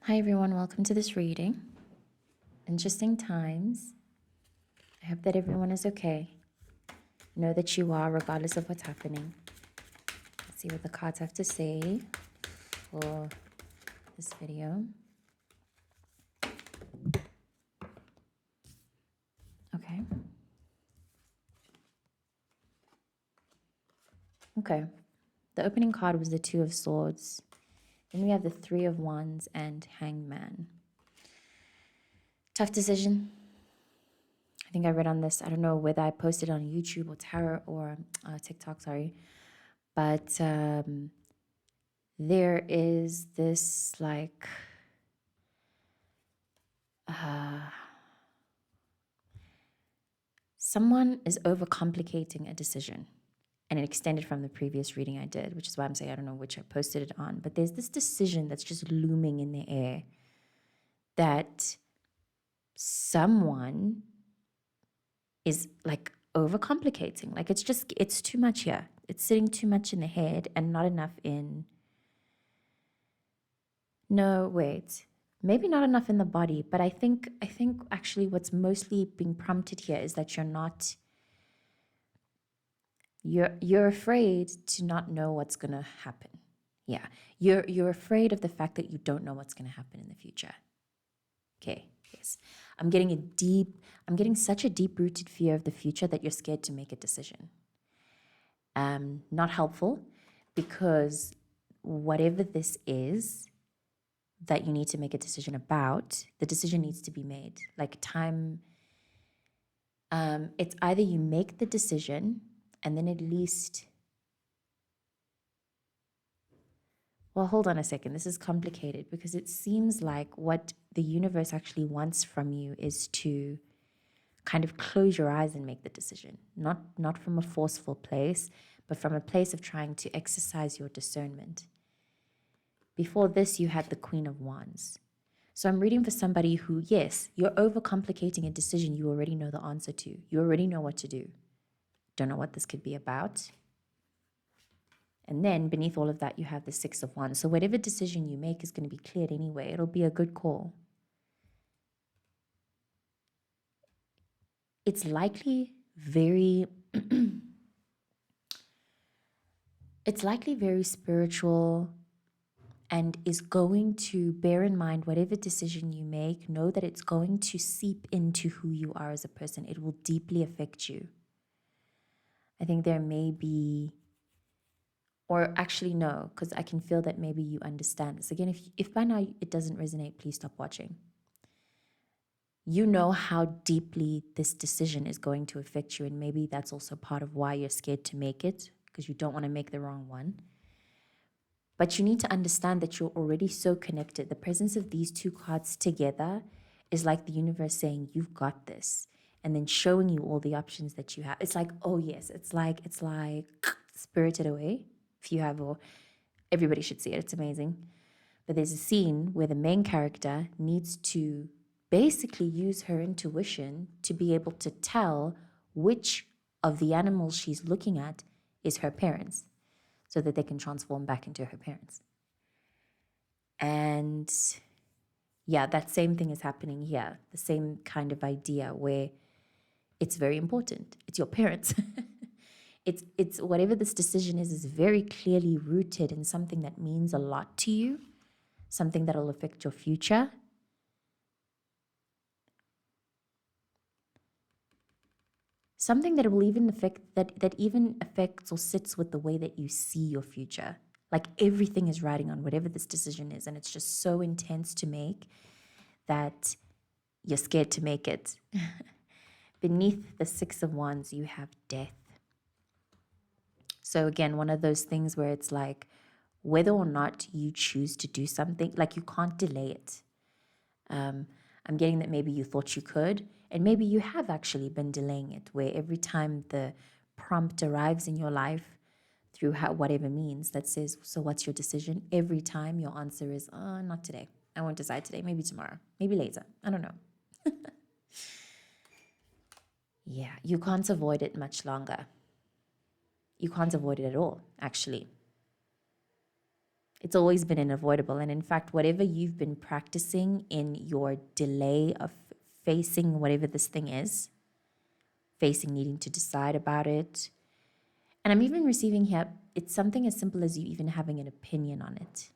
Hi everyone, welcome to this reading. Interesting times. I hope that everyone is okay. Know that you are, regardless of what's happening. Let's see what the cards have to say for this video. Okay. Okay. The opening card was the Two of Swords. Then we have the Three of Wands and Hangman. Tough decision. I think I read on this. I don't know whether I posted on YouTube or Tarot or TikTok, sorry. But there is this someone is overcomplicating a decision. And it extended from the previous reading I did, which is why I'm saying I don't know which I posted it on. But there's this decision that's just looming in the air that someone is like overcomplicating. Like it's too much here. It's sitting too much in the head and not enough in. No, wait. Maybe not enough in the body, but I think actually what's mostly being prompted here is that you're afraid to not know what's going to happen. Yeah. You're afraid of the fact that you don't know what's going to happen in the future. Okay. Yes. I'm getting such a deep-rooted fear of the future that you're scared to make a decision. Not helpful, because whatever this is that you need to make a decision about, the decision needs to be made. Like time, it's either you make the decision and then at least, well, hold on a second. This is complicated because it seems like what the universe actually wants from you is to kind of close your eyes and make the decision. Not from a forceful place, but from a place of trying to exercise your discernment. Before this, you had the Queen of Wands. So I'm reading for somebody who, yes, you're overcomplicating a decision you already know the answer to. You already know what to do. Don't know what this could be about. And then beneath all of that, you have the Six of Wands. So whatever decision you make is going to be cleared anyway. It'll be a good call. It's likely very, it's likely very spiritual, and is going to bear in mind whatever decision you make, know that it's going to seep into who you are as a person. It will deeply affect you. I think there may be, or actually no, because I can feel that maybe you understand this. Again, if by now it doesn't resonate, please stop watching. You know how deeply this decision is going to affect you, and maybe that's also part of why you're scared to make it, because you don't want to make the wrong one. But you need to understand that you're already so connected. The presence of these two cards together is like the universe saying, you've got this, and then showing you all the options that you have. It's like, oh yes, it's like Spirited Away. If you have, or everybody should see it, it's amazing. But there's a scene where the main character needs to basically use her intuition to be able to tell which of the animals she's looking at is her parents, so that they can transform back into her parents. And yeah, that same thing is happening here. The same kind of idea where it's very important. It's your parents. It's whatever this decision is very clearly rooted in something that means a lot to you, something that will affect your future. Something that will even affect, that even affects or sits with the way that you see your future. Like everything is riding on whatever this decision is, and it's just so intense to make that you're scared to make it. Beneath the Six of Wands, you have death. So again, one of those things where it's like, whether or not you choose to do something, like you can't delay it. I'm getting that maybe you thought you could, and maybe you have actually been delaying it, where every time the prompt arrives in your life through whatever means that says, so what's your decision? Every time your answer is, oh, not today. I won't decide today. Maybe tomorrow. Maybe later. I don't know. Yeah, you can't avoid it much longer. You can't avoid it at all, actually. It's always been unavoidable. And in fact, whatever you've been practicing in your delay of facing whatever this thing is, facing needing to decide about it. And I'm even receiving here, it's something as simple as you even having an opinion on it.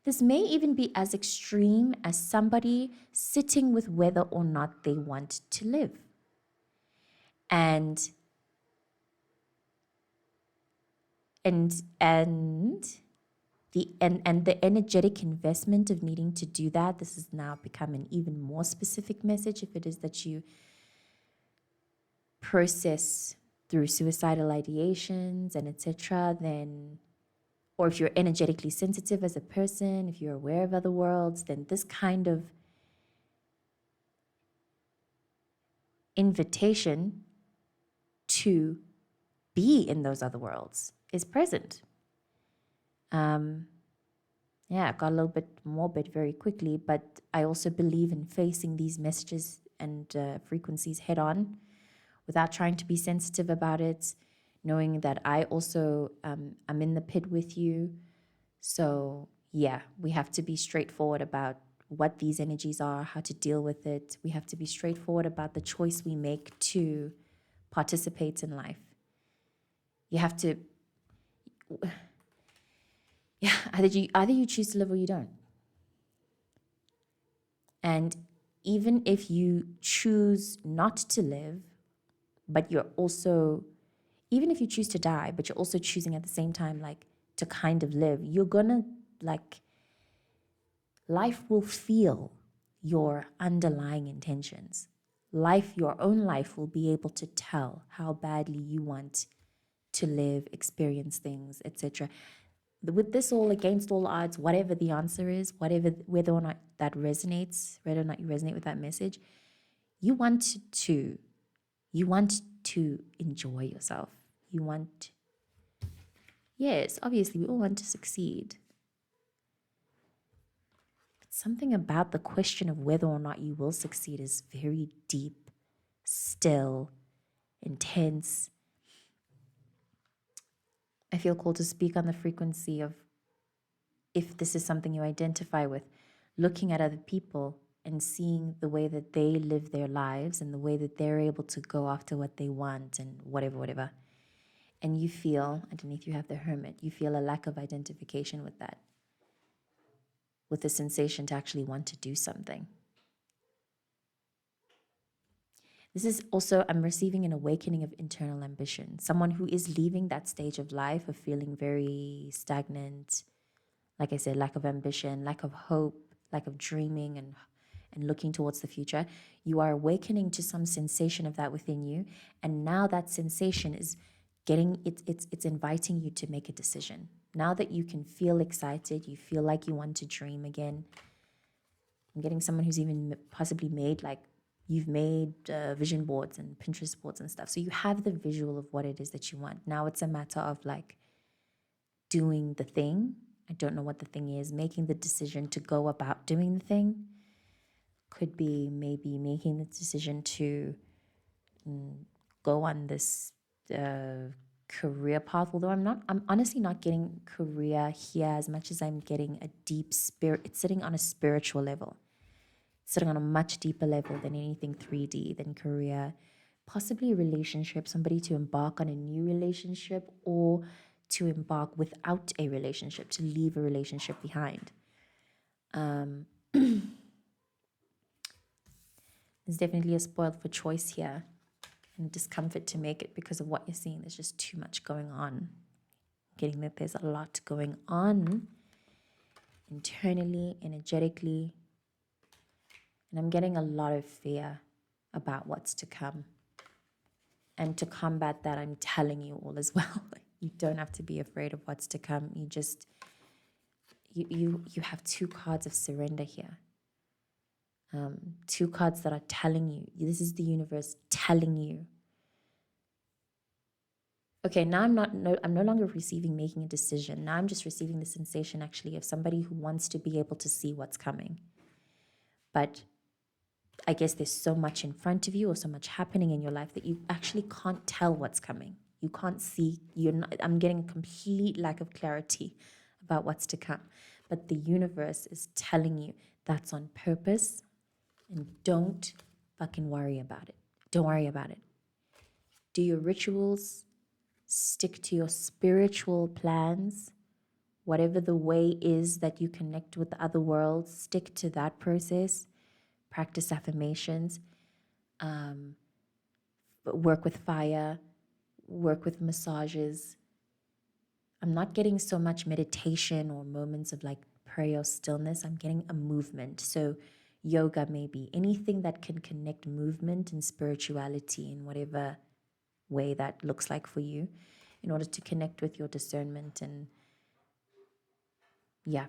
This may even be as extreme as somebody sitting with whether or not they want to live. And the energetic investment of needing to do that, this has now become an even more specific message. If it is that you process through suicidal ideations and etc., then, or if you're energetically sensitive as a person, if you're aware of other worlds, then this kind of invitation to be in those other worlds is present. Yeah, it got a little bit morbid very quickly, but I also believe in facing these messages and frequencies head on without trying to be sensitive about it, knowing that I also am in the pit with you. So yeah, we have to be straightforward about what these energies are, how to deal with it. We have to be straightforward about the choice we make to participate in life. You have to, yeah, either you choose to live or you don't. And even if you choose not to live, but you're also, even if you choose to die, but you're also choosing at the same time, like, to kind of live, you're gonna, like, life will feel your underlying intentions. Life, your own life, will be able to tell how badly you want to live, experience things, etc. With this all, against all odds, whatever the answer is, whether or not that resonates, whether or not you resonate with that message, you want to enjoy yourself. You want, yes, obviously we all want to succeed. But something about the question of whether or not you will succeed is very deep, still, intense. I feel called to speak on the frequency of, if this is something you identify with, looking at other people and seeing the way that they live their lives and the way that they're able to go after what they want and whatever. And you feel, underneath you have the Hermit, you feel a lack of identification with that, with the sensation to actually want to do something. This is also, I'm receiving an awakening of internal ambition. Someone who is leaving that stage of life of feeling very stagnant, like I said, lack of ambition, lack of hope, lack of dreaming and looking towards the future. You are awakening to some sensation of that within you. And now that sensation is it's inviting you to make a decision. Now that you can feel excited, you feel like you want to dream again. I'm getting someone who's even possibly made, like, you've made vision boards and Pinterest boards and stuff. So you have the visual of what it is that you want. Now it's a matter of, like, doing the thing. I don't know what the thing is. Making the decision to go about doing the thing. Could be maybe making the decision to go on this career path. Although I'm honestly not getting career here as much as I'm getting a deep spirit. It's sitting on a spiritual level. Sitting on a much deeper level than anything 3D, than career, possibly a relationship, somebody to embark on a new relationship, or to embark without a relationship, to leave a relationship behind. There's definitely a spoiled for choice here and discomfort to make it because of what you're seeing. There's just too much going on. Getting that there's a lot going on internally, energetically. And I'm getting a lot of fear about what's to come. And to combat that, I'm telling you all as well, you don't have to be afraid of what's to come. You just, you have two cards of surrender here. Two cards that are telling you, this is the universe telling you. Okay, now I'm no longer receiving making a decision. Now I'm just receiving the sensation actually of somebody who wants to be able to see what's coming. But I guess there's so much in front of you or so much happening in your life that you actually can't tell what's coming. You can't see, I'm getting a complete lack of clarity about what's to come. But the universe is telling you that's on purpose, and don't fucking worry about it. Don't worry about it. Do your rituals, stick to your spiritual plans. Whatever the way is that you connect with the other world, stick to that process. Practice affirmations, work with fire, work with massages. I'm not getting so much meditation or moments of like prayer or stillness. I'm getting a movement. So yoga, maybe anything that can connect movement and spirituality in whatever way that looks like for you, in order to connect with your discernment and and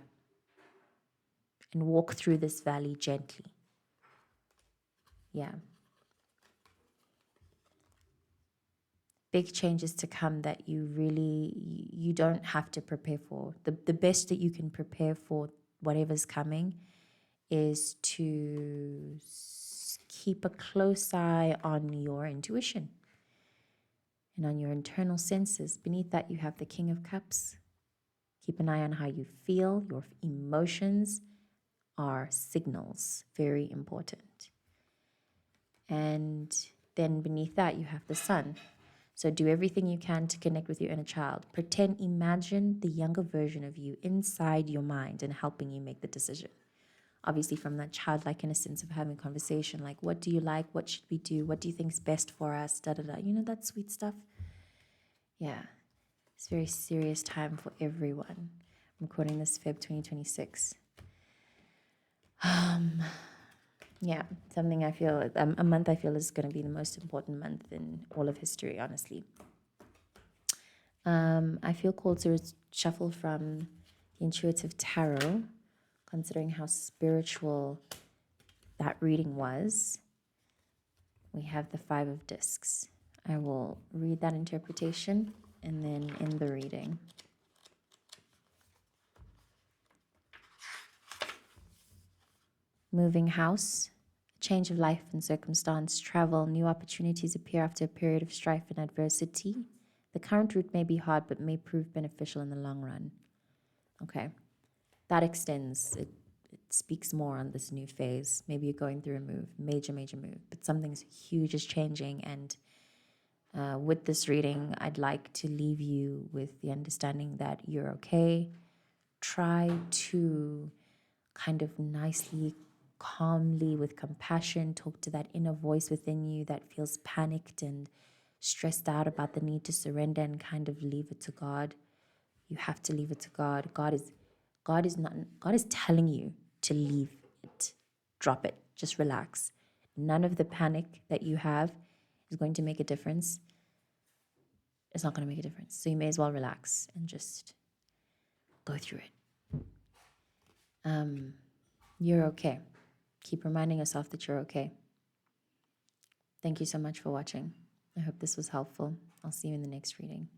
walk through this valley gently. Yeah. Big changes to come that you don't have to prepare for. The best that you can prepare for whatever's coming is to keep a close eye on your intuition and on your internal senses. Beneath that, you have the King of Cups. Keep an eye on how you feel. Your emotions are signals, very important. And then beneath that, you have the Sun. So do everything you can to connect with your inner child. Imagine the younger version of you inside your mind and helping you make the decision. Obviously from that childlike innocence of having conversation, like, what do you like? What should we do? What do you think is best for us? Da, da, da. You know, that sweet stuff. Yeah, it's a very serious time for everyone. I'm recording this Feb 2026. Yeah, something I feel, a month I feel is going to be the most important month in all of history, honestly. I feel called to shuffle from the Intuitive Tarot, considering how spiritual that reading was. We have the Five of Discs. I will read that interpretation and then end the reading. Moving house, change of life and circumstance, travel, new opportunities appear after a period of strife and adversity. The current route may be hard, but may prove beneficial in the long run. Okay, that extends. It speaks more on this new phase. Maybe you're going through a move, major move, but something's huge is changing. And with this reading, I'd like to leave you with the understanding that you're okay. Try to kind of nicely, calmly, with compassion, talk to that inner voice within you that feels panicked and stressed out about the need to surrender, and kind of leave it to God. You have to leave it to God. God is telling you to leave it. Drop it. Just relax. None of the panic that you have is going to make a difference. It's not going to make a difference. So you may as well relax and just go through it. You're okay. Keep reminding yourself that you're okay. Thank you so much for watching. I hope this was helpful. I'll see you in the next reading.